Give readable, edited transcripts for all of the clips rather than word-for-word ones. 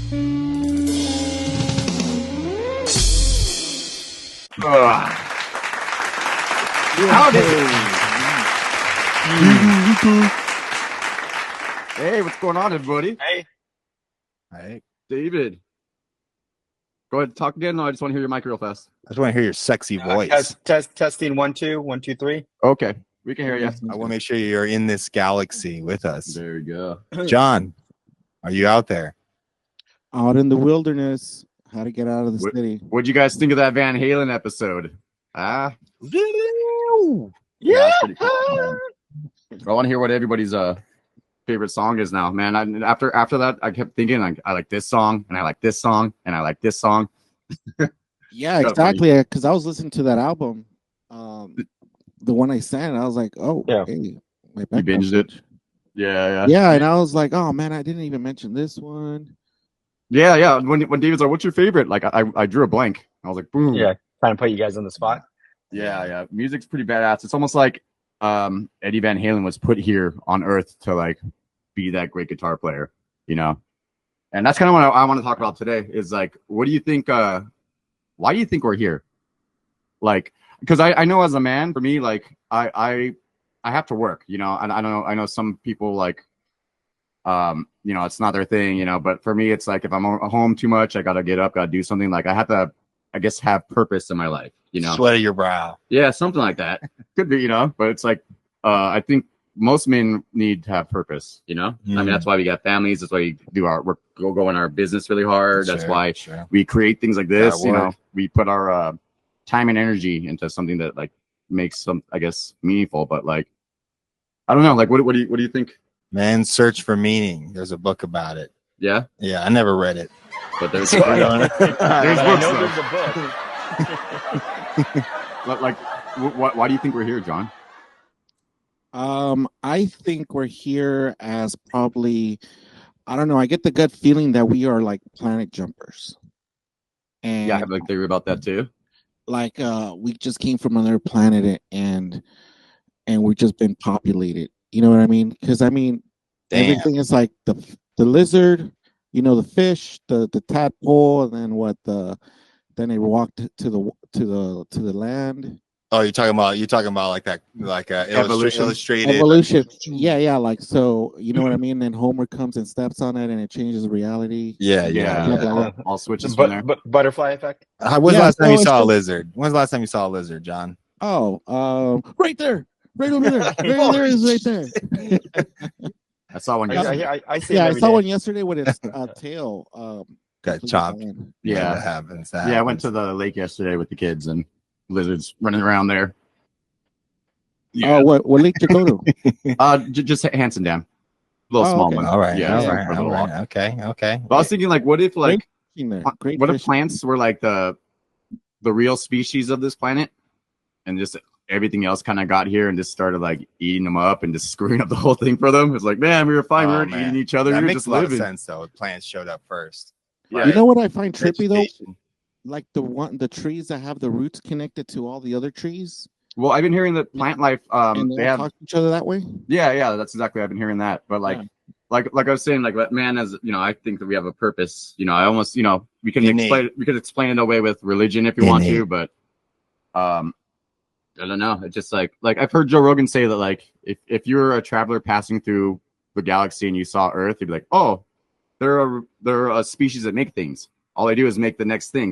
Hey, what's going on, everybody? Hey, David. Go ahead, talk again. No, I just want to hear your mic real fast. I just want to hear your sexy voice. Testing 1 2 1 2 3. Okay, we can hear you. I want to make sure you're in this galaxy with us. There you go. John, are you out there? Out in the wilderness. How to get out of the city. What'd you guys think of that Van Halen episode? Yeah, that's pretty cool. I want to hear what everybody's favorite song is now, man. After that, I kept thinking like, I like this song, and I like this song, and I like this song. Yeah, exactly. Because I was listening to that album, the one I sent. I was like, oh, Yeah. hey, You binged it? Yeah. Yeah, and I was like, oh man, I didn't even mention this one. Yeah. When David's like, "What's your favorite?" Like, I drew a blank. I was like, boom. Yeah, trying to put you guys on the spot. Yeah. Music's pretty badass. It's almost like Eddie Van Halen was put here on Earth to like be that great guitar player, you know. And that's kind of what I want to talk about today. Is like, what do you think? Why do you think we're here? Like, because I know as a man, for me, like I have to work, you know. And I know some people like, you know, it's not their thing, you know. But for me, it's like if I'm home too much, I gotta get up, gotta do something. Like I have to, I guess, have purpose in my life, you know. Sweat of your brow. Yeah, something like that. Could be, you know. But it's like, I think most men need to have purpose, you know. I mean, that's why we got families. That's why we do our work, go in our business really hard. That's why we create things like this. You know, we put our time and energy into something that like makes some, I guess, meaningful. But like, I don't know. Like, what do you think? Man's Search for Meaning. There's a book about it. Yeah, I never read it, but there's There's books. a book. Like, why do you think we're here, John? I think we're here as probably, I don't know. I get the gut feeling that we are like planet jumpers. And Yeah, I have a theory about that too. like we just came from another planet and we've just been populated. You know what I mean? Because I mean, everything is like the lizard, you know, the fish, the tadpole, and then then they walked to the land. Oh, you're talking about like that, like illustrated Evolution. Yeah. Like, so, you know what I mean? Then Homer comes and steps on it, and it changes reality. Yeah. All switches from there. But butterfly effect. When's the last time you saw a lizard? When's the last time you saw a lizard, John? Oh, right there. Right over there. Right over there is right there. I saw one yesterday. I see. Yeah, I saw one yesterday with its tail. Got chopped. Yeah, that happens. I went to the lake yesterday with the kids and lizards running around there. Yeah. Oh, what lake did you go to? Just Hanson Dam, a little small one. All right. Yeah. Okay. But I was thinking, like, what if like, Great what if fish. plants were like the real species of this planet, and just everything else kind of got here and just started like eating them up and just screwing up the whole thing for them? It's like, man, we were fine. We weren't eating each other. That we were makes just a lot living. of sense, though. Plants showed up first. Yeah. You know what I find trippy though? Like the trees that have the roots connected to all the other trees. Well, I've been hearing that plant life, and they have talk to each other that way. Yeah, that's exactly. I've been hearing that, but like I was saying, like, man, as you know, I think that we have a purpose. You know, I almost, you know, we can explain it away with religion if you want to, but I don't know. It's just like I've heard Joe Rogan say that like if you're a traveler passing through the galaxy and you saw Earth, you'd be like, oh, there are a species that make things. All they do is make the next thing.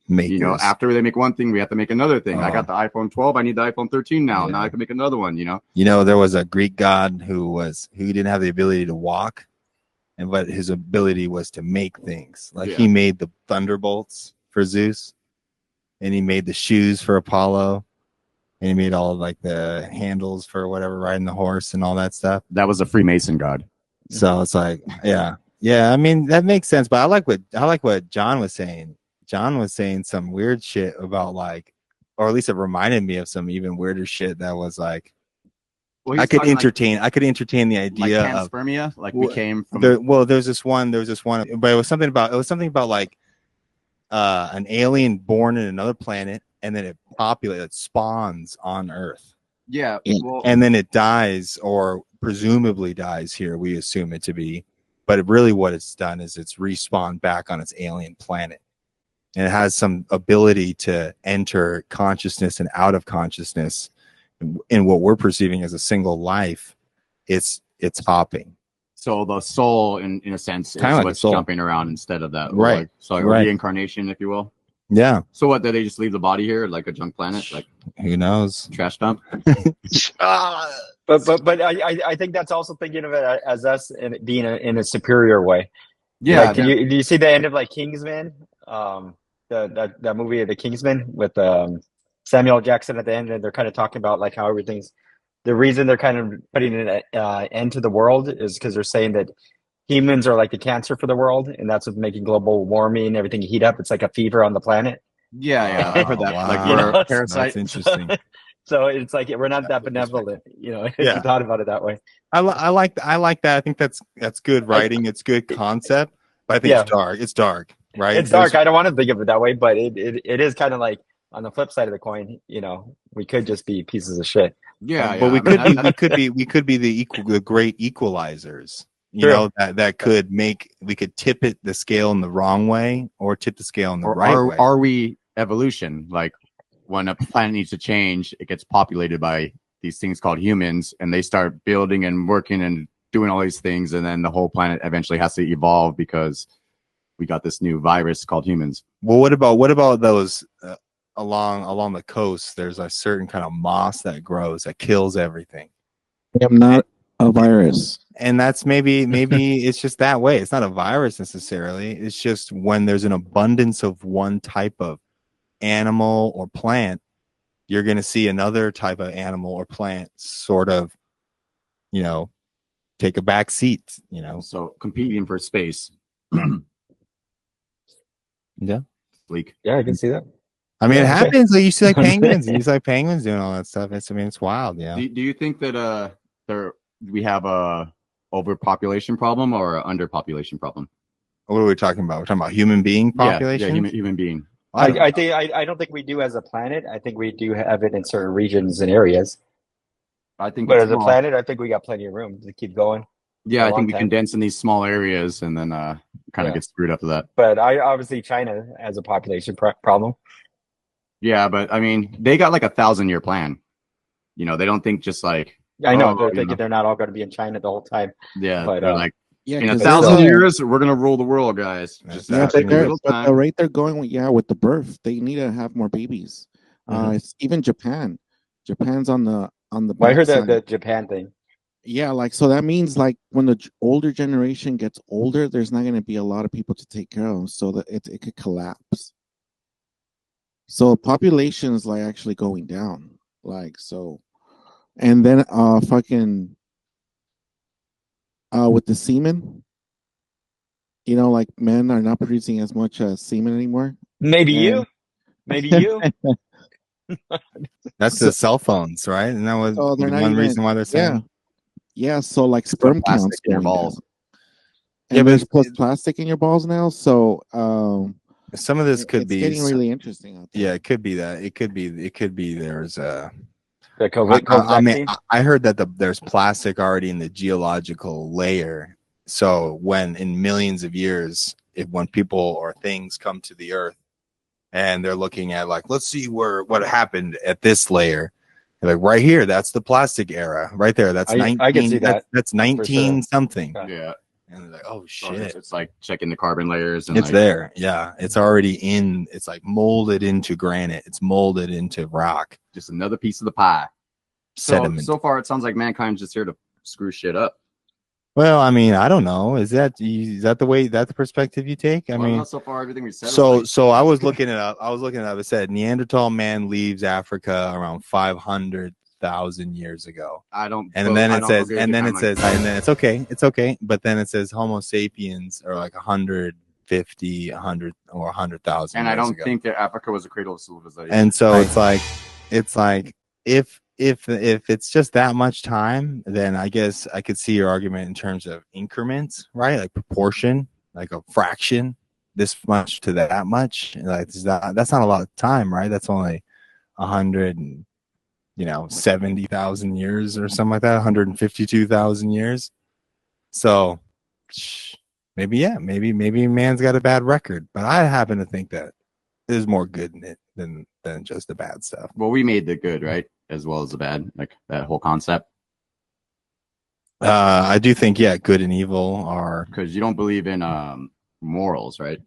Makers. You know, after they make one thing, we have to make another thing. I got the iPhone 12. I need the iPhone 13 now. Now I can make another one. You know. You know, there was a Greek god who didn't have the ability to walk, but his ability was to make things. Like he made the thunderbolts for Zeus, and he made the shoes for Apollo, and he made all like the handles for whatever riding the horse and all that stuff. That was a Freemason god. So it's like, yeah. I mean, that makes sense. But I like what John was saying. John was saying some weird shit about like, or at least it reminded me of some even weirder shit that was like, I could entertain the idea like panspermia, like we came from. There's this one, but it was something about like an alien born in another planet, and then it spawns on Earth. Yeah. And then it dies, or presumably dies here. We assume it to be. but really what it's done is it's respawned back on its alien planet. And it has some ability to enter consciousness and out of consciousness in what we're perceiving as a single life. It's hopping. So the soul, in a sense, is Kinda like a what's soul. jumping around instead of that. Right. Like, so like Right. reincarnation, if you will. Yeah. So what, did they just leave the body here like a junk planet? Like Who knows? trash dump? But I think that's also thinking of it as us in being in a superior way. Yeah. Like, do you see the end of like Kingsman? That movie, The Kingsman, with Samuel Jackson at the end, and they're kind of talking about like how everything's the reason they're kind of putting an end to the world is because they're saying that humans are like the cancer for the world, and that's what's making global warming, everything heat up. It's like a fever on the planet. Yeah. I've heard that. Wow. Like You we're know, parasite. That's interesting. So it's like we're not that benevolent, if Yeah. you thought about it that way. I like that. I think that's good writing. It's good concept, but I think Yeah. it's dark. It's dark, right? It's dark. I don't want to think of it that way, but it is kind of like on the flip side of the coin. We could just be pieces of shit. Yeah. But I mean, we could be the great equalizers. True. That could make, we could tip the scale in the wrong way or tip the scale in the right way. Are we evolution? Like when a planet needs to change, it gets populated by these things called humans, and they start building and working and doing all these things, and then the whole planet eventually has to evolve because we got this new virus called humans. Well, what about those along the coast? There's a certain kind of moss that grows that kills everything. I'm not a virus. And that's maybe it's just that way. It's not a virus necessarily. It's just when there's an abundance of one type of animal or plant, you're going to see another type of animal or plant sort of, take a back seat, So competing for space. Yeah. Bleak. Yeah, I can see that. I mean, Yeah. it happens. Like you see like penguins, and you see like penguins doing all that stuff. It's wild. Yeah. Do you think that we have a overpopulation problem or an underpopulation problem? What are we talking about? We're talking about human being population. Yeah, human being. I don't think we do as a planet. I think we do have it in certain regions and areas. I think, But as a planet, I think we got plenty of room to keep going. Yeah, a I long think we time. condense in these small areas and then kind of Yeah. get screwed after that. But obviously China has a population problem. Yeah, but I mean, they got like 1,000-year plan. They don't think just like, I know Oh, they're you thinking know. they're not all going to be in China the whole time. yeah, But, they're like, Yeah, in 'cause 1,000 there's a- years, we're gonna rule the world, guys. Just Yeah, Yeah, but a little but time. the rate they're going with the birth, they need to have more babies. It's even Japan. Japan's on the Well, I heard backside. the Japan thing. Yeah, like so that means like when the older generation gets older, there's not going to be a lot of people to take care of them, so that it could collapse. So population is like actually going down, like so, and then fucking with the semen, like men are not producing as much semen anymore. Maybe And- you. Maybe you. That's the cell phones, right? And that was Oh, they're the not one even- reason why they're saying. Yeah, so like sperm plastic counts in your going balls. down. Yeah, And but there's plus plastic in your balls now, so Some of this could it's be. getting really interesting out there. Yeah, it could be that. It could be. There's a. The COVID vaccine. I heard that there's plastic already in the geological layer. So when in millions of years, when people or things come to the Earth, and they're looking at like, let's see what happened at this layer. They're like right here, that's the plastic era, right there. That's 19. I can see that. That's 19 sure. something. Yeah. Yeah, And they're like, oh so shit. it's like checking the carbon layers. And It's like, there. Yeah. It's already in. It's like molded into granite. It's molded into rock. just another piece of the pie. Sediment. So far, it sounds like mankind's just here to screw shit up. Well, I mean, I don't know. Is that the perspective you take? I Well, mean, not so far everything we said. so I was looking it up. It said Neanderthal man leaves Africa around 500,000 years ago. I don't. And then it says, and then it's okay. But then it says Homo sapiens are like 150, 100 or 100,000. And I don't ago. think that Africa was a cradle of civilization. And so it's like if it's just that much time, then I guess I could see your argument in terms of increments, right? Like proportion, like a fraction, this much to that much. Like that's not a lot of time, right? That's only 170,000 years or something like that, 152,000 years. So Maybe, yeah, maybe man's got a bad record, but I happen to think that there's more good in it than just the bad stuff. Well, we made the good, right, as well as the bad, like that whole concept. I do think, yeah, good and evil are. Because you don't believe in morals, right?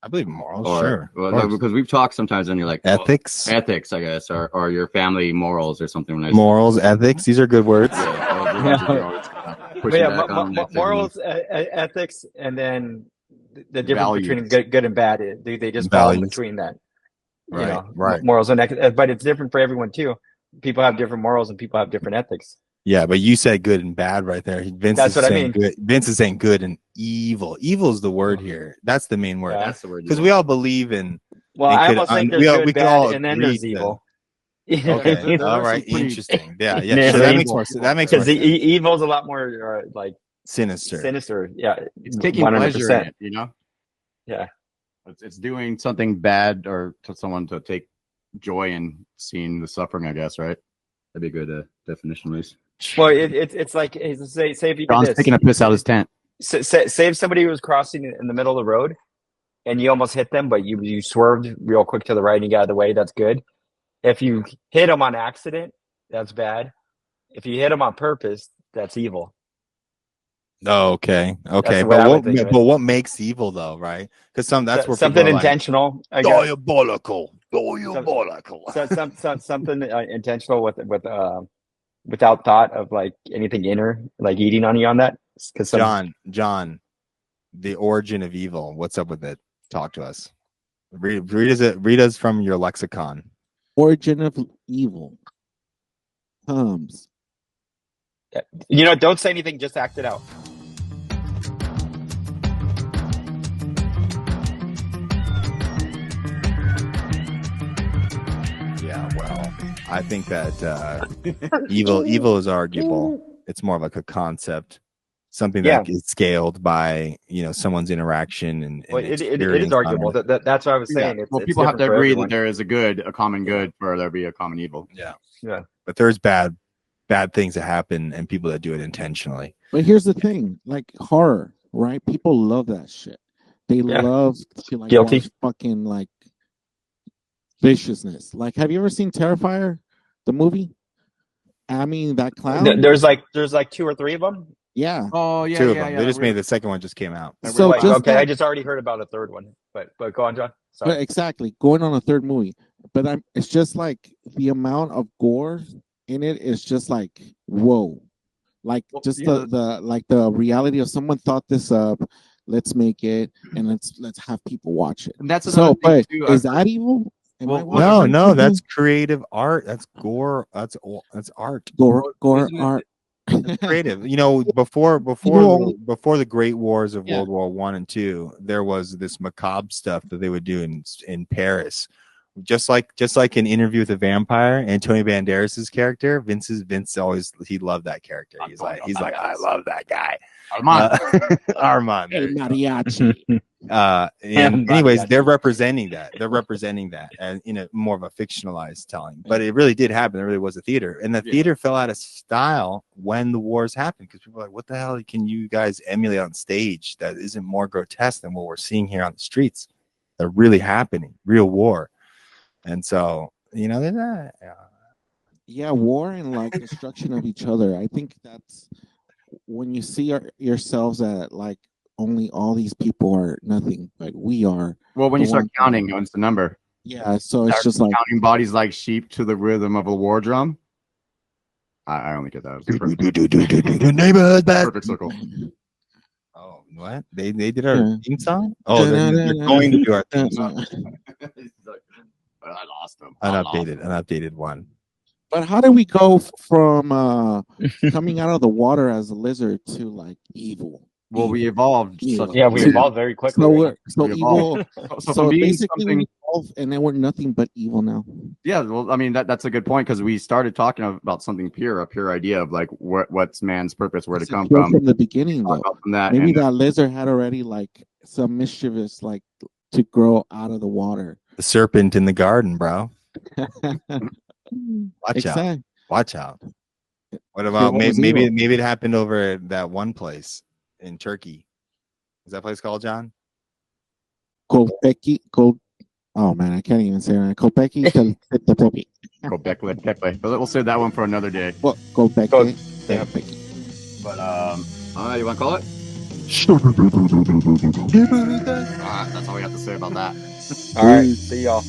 I believe in morals, Or, sure. well, no, because we've talked sometimes, and you're like ethics, ethics, I guess, or your family morals or something. When morals, ethics, these are good words. Morals, ethics, and then the difference Values. between good and bad. They just fall in between that. You know, morals and ethics, but it's different for everyone too. People have different morals and people have different ethics. Yeah, but you said good and bad right there. That's what I mean. Good. Vince is saying good and evil. Evil is the word here. That's the main word. Yeah, that's the word. Because we all believe in. Well, I almost think there's good, bad, and then there's evil. Okay. All right. Interesting. Yeah. So that makes more sense. That makes because the evil is a lot more like sinister. Sinister. Yeah. It's taking 100%. Pleasure in it, you know? Yeah. It's doing something bad or to someone to take joy in seeing the suffering, I guess, right? That'd be a good definition, at least. Well, it's like say if you John's taking a piss out of his tent. Say if somebody was crossing in the middle of the road and you almost hit them, but you swerved real quick to the right and you got out of the way, that's good. If you hit them on accident, that's bad. If you hit them on purpose, that's evil. Oh, okay. But what makes evil though, right? Because that's where something intentional, like, diabolical. Something intentional with without thought of like anything inner, like eating on you on that. Because John, the origin of evil. What's up with it? Talk to us. Read us from your lexicon. Origin of evil comes. You know, don't say anything. Just act it out. Yeah, well, I think that evil is arguable. It's more of like a concept, something that is scaled by someone's interaction and it is arguable. That's what I was saying. Yeah. Well, people have to agree that there is a common good for there to be a common evil. Yeah. But there's bad things that happen and people that do it intentionally. But here's the thing, like horror, right? People love that shit. They love to like guilty fucking like viciousness. Like, have you ever seen Terrifier, the movie? I mean, that clown. There's like 2 or 3 of them. Yeah. Oh yeah. 2 of them. They just made the second one just came out. So I just already heard about a third one. But go on, John. Sorry. But exactly, going on a third movie. But it's just like the amount of gore in it is just like whoa. Like just the reality of someone thought this up. Let's make it and let's have people watch it. And that's so. But is that evil? No, that's creative art. That's gore. That's art. Gore art. That's creative. Before the Great Wars of World War I and II, there was this macabre stuff that they would do in Paris. Just like in Interview with a Vampire, Antonio Banderas' character, Vince always he loved that character. He's like I love that guy. Armand. El mariachi. And anyways, they're representing that and in a more of a fictionalized telling. But it really did happen. There really was a theater, and the theater fell out of style when the wars happened because people were like, "What the hell can you guys emulate on stage that isn't more grotesque than what we're seeing here on the streets? They're really happening, real war." And so, there's war and like destruction of each other. I think that's when you see yourselves at like only all these people are nothing, but we are. Well, when you start counting, it's the number. Yeah, so it's just like counting bodies like sheep to the rhythm of a war drum. I only get that. Neighborhood bad. Perfect circle. Oh, what? They did our theme song? Oh, they're going to do our theme song. I lost them. Unupdated one. But how do we go from coming out of the water as a lizard to like evil? Well, we evolved. We evolved very quickly. So basically, we evolved, and then we're nothing but evil now. Yeah, well, I mean that's a good point because we started talking about something pure, a pure idea of like what's man's purpose, where to come from the beginning. Though maybe that lizard had already like some mischievous like to grow out of the water. The serpent in the garden, bro. Watch out. What about maybe it happened over at that one place in Turkey Is that place called, John? Kopeki, oh man, I can't even say it. Kopeki Tepepi. Gobekli Tepe. But we'll save that one for another day. What? Kopeki Tepepi. But you want to call it? That's all we have to say about that. All right, see y'all.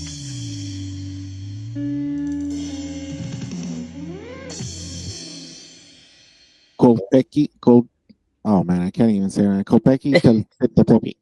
Kopeki, oh man, I can't even say it. Kopeki Tepepi.